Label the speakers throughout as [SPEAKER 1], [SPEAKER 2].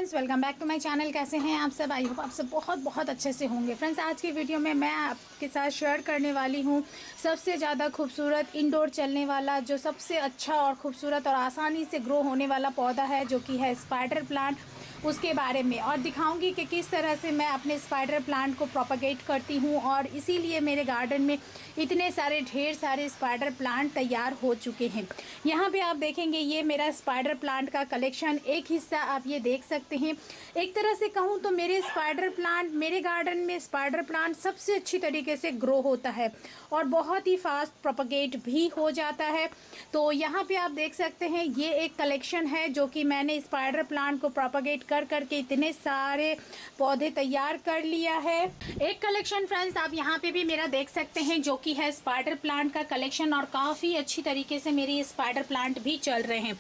[SPEAKER 1] Friends, welcome back to my channel. कैसे हैं आप सब? आई होप आप सब बहुत बहुत अच्छे से होंगे। फ्रेंड्स, आज की वीडियो में मैं आपके साथ शेयर करने वाली हूँ सबसे ज़्यादा खूबसूरत इंडोर चलने वाला, जो सबसे अच्छा और खूबसूरत और आसानी से ग्रो होने वाला पौधा है, जो कि है स्पाइडर प्लांट। उसके बारे में और दिखाऊंगी कि किस तरह से मैं अपने स्पाइडर प्लांट को प्रोपगेट करती हूँ, और इसीलिए मेरे गार्डन में इतने सारे ढेर सारे स्पाइडर प्लांट तैयार हो चुके हैं। यहाँ पे आप देखेंगे ये मेरा स्पाइडर प्लांट का कलेक्शन, एक हिस्सा आप ये देख सकते हैं। एक तरह से कहूँ तो मेरे गार्डन में स्पाइडर प्लांट सबसे अच्छी तरीके से ग्रो होता है और बहुत ही फास्ट प्रोपगेट भी हो जाता है। तो यहाँ पे आप देख सकते हैं ये एक कलेक्शन है जो कि मैंने स्पाइडर प्लांट को प्रोपगेट कर करके इतने सारे पौधे तैयार कर लिया है। एक कलेक्शन फ्रेंड्स आप यहाँ पे भी मेरा देख सकते हैं जो कि है स्पाइडर प्लांट का कलेक्शन, और काफ़ी अच्छी तरीके से मेरे ये स्पाइडर प्लांट भी चल रहे हैं।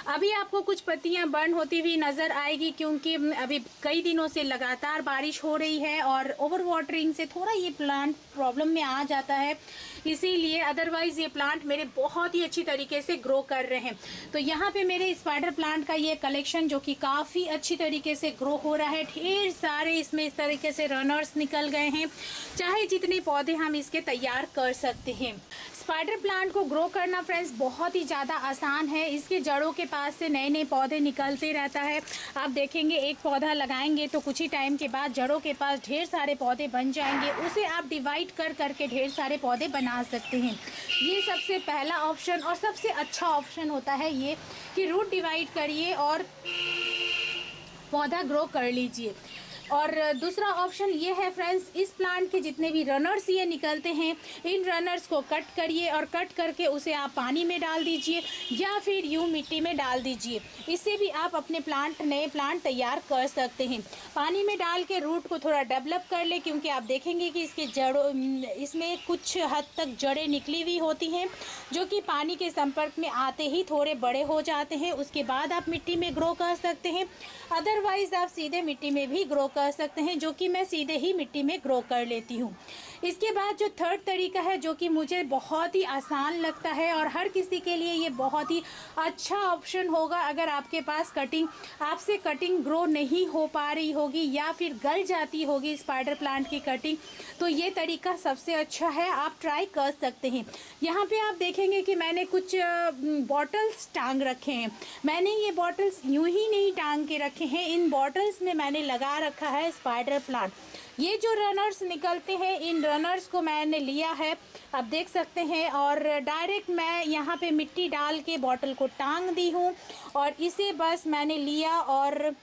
[SPEAKER 1] अभी आपको कुछ पत्तियां बर्न होती हुई नज़र आएगी क्योंकि अभी कई दिनों से लगातार बारिश हो रही है और ओवर वाटरिंग से थोड़ा ये प्लांट प्रॉब्लम में आ जाता है, इसीलिए। अदरवाइज़ ये प्लांट मेरे बहुत ही अच्छी तरीके से ग्रो कर रहे हैं। तो यहाँ पे मेरे स्पाइडर प्लांट का ये कलेक्शन जो कि काफ़ी अच्छी तरीके से ग्रो हो रहा है। ढेर सारे इसमें इस तरीके से रनर्स निकल गए हैं, चाहे जितने पौधे हम इसके तैयार कर सकते हैं। स्पाइडर प्लांट को ग्रो करना फ्रेंड्स बहुत ही ज़्यादा आसान है। इसके जड़ों के पास से नए नए पौधे निकलते रहता है। आप देखेंगे एक पौधा लगाएंगे तो कुछ ही टाइम के बाद जड़ों के पास ढेर सारे पौधे बन जाएंगे, उसे आप डिवाइड कर करके ढेर सारे पौधे बना सकते हैं। ये सबसे पहला ऑप्शन और सबसे अच्छा ऑप्शन होता है ये कि रूट डिवाइड करिए और पौधा ग्रो कर लीजिए। और दूसरा ऑप्शन ये है फ्रेंड्स, इस प्लांट के जितने भी रनर्स ये निकलते हैं, इन रनर्स को कट करिए और कट करके उसे आप पानी में डाल दीजिए या फिर यूं मिट्टी में डाल दीजिए। इससे भी आप अपने नए प्लांट तैयार कर सकते हैं। पानी में डाल के रूट को थोड़ा डेवलप कर ले, क्योंकि आप देखेंगे कि इसमें कुछ हद तक जड़ें निकली हुई होती हैं जो कि पानी के संपर्क में आते ही थोड़े बड़े हो जाते हैं। उसके बाद आप मिट्टी में ग्रो कर सकते हैं, अदरवाइज आप सीधे मिट्टी में भी ग्रो कर सकते हैं, जो कि मैं सीधे ही मिट्टी में ग्रो कर लेती हूँ। इसके बाद जो थर्ड तरीका है जो कि मुझे बहुत ही आसान लगता है और हर किसी के लिए ये बहुत ही अच्छा ऑप्शन होगा, अगर आपके पास आपसे कटिंग ग्रो नहीं हो पा रही होगी या फिर गल जाती होगी स्पाइडर प्लांट की कटिंग, तो ये तरीका सबसे अच्छा है, आप ट्राई कर सकते हैं। यहाँ पे आप देखेंगे कि मैंने कुछ बॉटल्स टांग रखे हैं। मैंने ये बॉटल्स यूं ही नहीं टांग के रखे हैं, इन बॉटल्स में मैंने लगा रखा है स्पाइडर प्लांट। ये जो रनर्स निकलते हैं, इन रनर्स को मैंने लिया है, आप देख सकते हैं, और डायरेक्ट मैं यहाँ पे मिट्टी डाल के बॉटल को टांग दी हूँ और इसे बस मैंने लिया और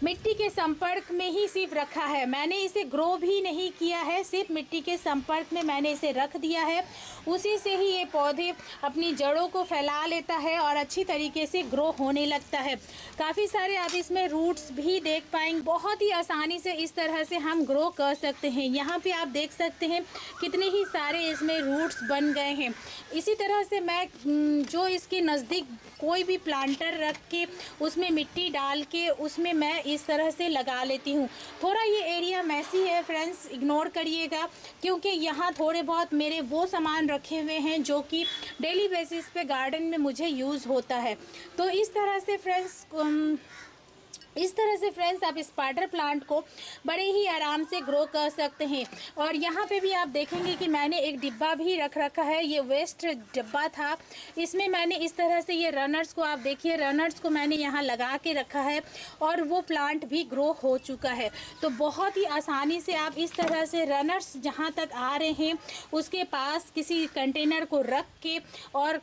[SPEAKER 1] मिट्टी के संपर्क में ही सिर्फ रखा है। मैंने इसे ग्रो भी नहीं किया है, सिर्फ मिट्टी के संपर्क में मैंने इसे रख दिया है। उसी से ही ये पौधे अपनी जड़ों को फैला लेता है और अच्छी तरीके से ग्रो होने लगता है। काफ़ी सारे आप इसमें रूट्स भी देख पाएंगे। बहुत ही आसानी से इस तरह से हम ग्रो कर सकते हैं। यहाँ पे आप देख सकते हैं कितने ही सारे इसमें रूट्स बन गए हैं। इसी तरह से मैं जो इसके नज़दीक कोई भी प्लांटर रख के उसमें मिट्टी डाल के उसमें मैं इस तरह से लगा लेती हूँ। थोड़ा ये एरिया मैसी है फ्रेंड्स, इग्नोर करिएगा, क्योंकि यहाँ थोड़े बहुत मेरे वो सामान रखे हुए हैं जो कि डेली बेसिस पे गार्डन में मुझे यूज़ होता है। तो इस तरह से फ्रेंड्स आप स्पाइडर प्लांट को बड़े ही आराम से ग्रो कर सकते हैं। और यहाँ पे भी आप देखेंगे कि मैंने एक डिब्बा भी रख रखा है, ये वेस्ट डिब्बा था, इसमें मैंने इस तरह से ये रनर्स को, आप देखिए रनर्स को मैंने यहाँ लगा के रखा है और वो प्लांट भी ग्रो हो चुका है। तो बहुत ही आसानी से आप इस तरह से रनर्स जहाँ तक आ रहे हैं उसके पास किसी कंटेनर को रख के और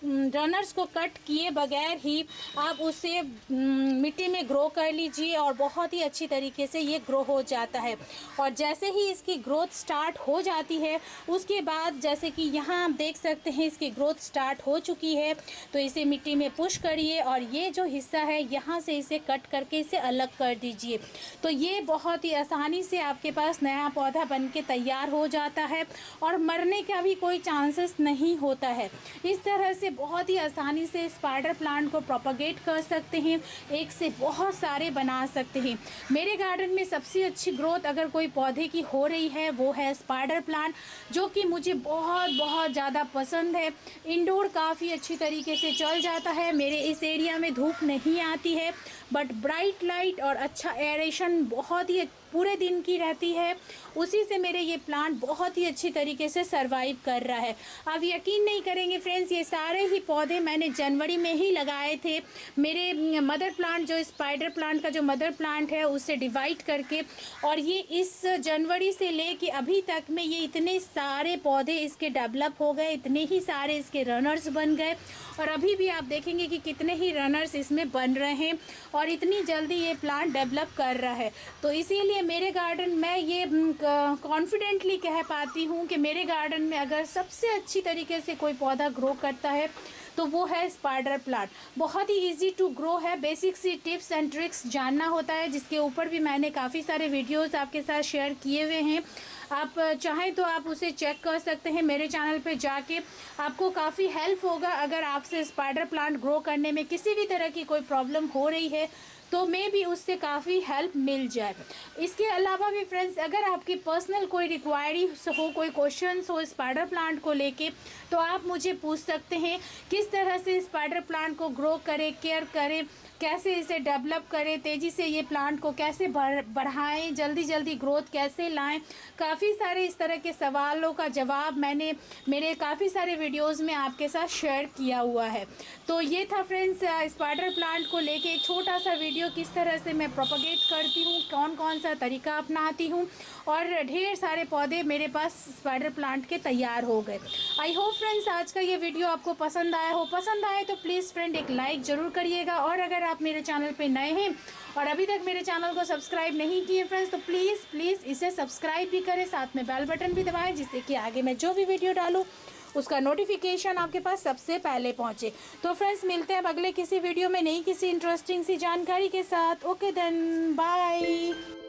[SPEAKER 1] रनर्स को कट किए बगैर ही आप उसे मिट्टी में ग्रो कर लीजिए और बहुत ही अच्छी तरीके से ये ग्रो हो जाता है। और जैसे ही इसकी ग्रोथ स्टार्ट हो जाती है उसके बाद, जैसे कि यहाँ आप देख सकते हैं इसकी ग्रोथ स्टार्ट हो चुकी है, तो इसे मिट्टी में पुश करिए और ये जो हिस्सा है यहाँ से इसे कट करके इसे अलग कर दीजिए। तो ये बहुत ही आसानी से आपके पास नया पौधा बन के तैयार हो जाता है और मरने का भी कोई चांसेस नहीं होता है। इस तरह से बहुत ही आसानी से स्पाइडर प्लांट को प्रोपगेट कर सकते हैं, एक से बहुत सारे बना सकते हैं। मेरे गार्डन में सबसे अच्छी ग्रोथ अगर कोई पौधे की हो रही है वो है स्पाइडर प्लांट, जो कि मुझे बहुत बहुत ज़्यादा पसंद है। इंडोर काफ़ी अच्छी तरीके से चल जाता है, मेरे इस एरिया में धूप नहीं आती है, बट ब्राइट लाइट और अच्छा एरेशन बहुत ही पूरे दिन की रहती है, उसी से मेरे ये प्लांट बहुत ही अच्छी तरीके से सरवाइव कर रहा है। आप यकीन नहीं करेंगे फ्रेंड्स, ये सारे ही पौधे मैंने जनवरी में ही लगाए थे। मेरे मदर प्लांट जो स्पाइडर प्लांट का जो मदर प्लांट है उससे डिवाइड करके, और ये इस जनवरी से लेके अभी तक में ये इतने सारे पौधे इसके डेवलप हो गए, इतने ही सारे इसके रनर्स बन गए, और अभी भी आप देखेंगे कि कितने ही रनर्स इसमें बन रहे हैं और इतनी जल्दी ये प्लांट डेवलप कर रहा है। तो इसीलिए मेरे गार्डन में ये कॉन्फिडेंटली कह पाती हूँ कि मेरे गार्डन में अगर सबसे अच्छी तरीके से कोई पौधा ग्रो करता है तो वो है स्पाइडर प्लांट। बहुत ही इजी टू ग्रो है, बेसिक सी टिप्स एंड ट्रिक्स जानना होता है, जिसके ऊपर भी मैंने काफ़ी सारे वीडियोस आपके साथ शेयर किए हुए हैं। आप चाहें तो आप उसे चेक कर सकते हैं मेरे चैनल पे जाके, आपको काफ़ी हेल्प होगा। अगर आपसे स्पाइडर प्लांट ग्रो करने में किसी भी तरह की कोई प्रॉब्लम हो रही है तो मे भी उससे काफ़ी हेल्प मिल जाए। इसके अलावा भी फ्रेंड्स, अगर आपकी पर्सनल कोई रिक्वायरी हो, कोई क्वेश्चंस हो स्पाइडर प्लांट को लेके, तो आप मुझे पूछ सकते हैं किस तरह से स्पाइडर प्लांट को ग्रो करें, केयर करें, कैसे इसे डेवलप करें, तेज़ी से ये प्लांट को कैसे बढ़ाएं, जल्दी जल्दी ग्रोथ कैसे लाएं। काफ़ी सारे इस तरह के सवालों का जवाब मैंने मेरे काफ़ी सारे वीडियोस में आपके साथ शेयर किया हुआ है। तो ये था फ्रेंड्स स्पाइडर प्लांट को लेके एक छोटा सा वीडियो, किस तरह से मैं प्रोपगेट करती हूँ, कौन कौन सा तरीका अपनाती हूँ, और ढेर सारे पौधे मेरे पास स्पाइडर प्लांट के तैयार हो गए। आई होप फ्रेंड्स आज का ये वीडियो आपको पसंद आया हो। पसंद आए तो प्लीज़ फ्रेंड एक लाइक ज़रूर करिएगा, और अगर आप मेरे चैनल पे नए हैं और अभी तक मेरे चैनल को सब्सक्राइब नहीं किए फ्रेंड्स, तो प्लीज़ इसे सब्सक्राइब भी करें, साथ में बेल बटन भी दबाएं, जिससे कि आगे मैं जो भी वीडियो डालूँ उसका नोटिफिकेशन आपके पास सबसे पहले पहुंचे। तो फ्रेंड्स मिलते हैं अब अगले किसी वीडियो में नई किसी इंटरेस्टिंग सी जानकारी के साथ। Okay then, bye.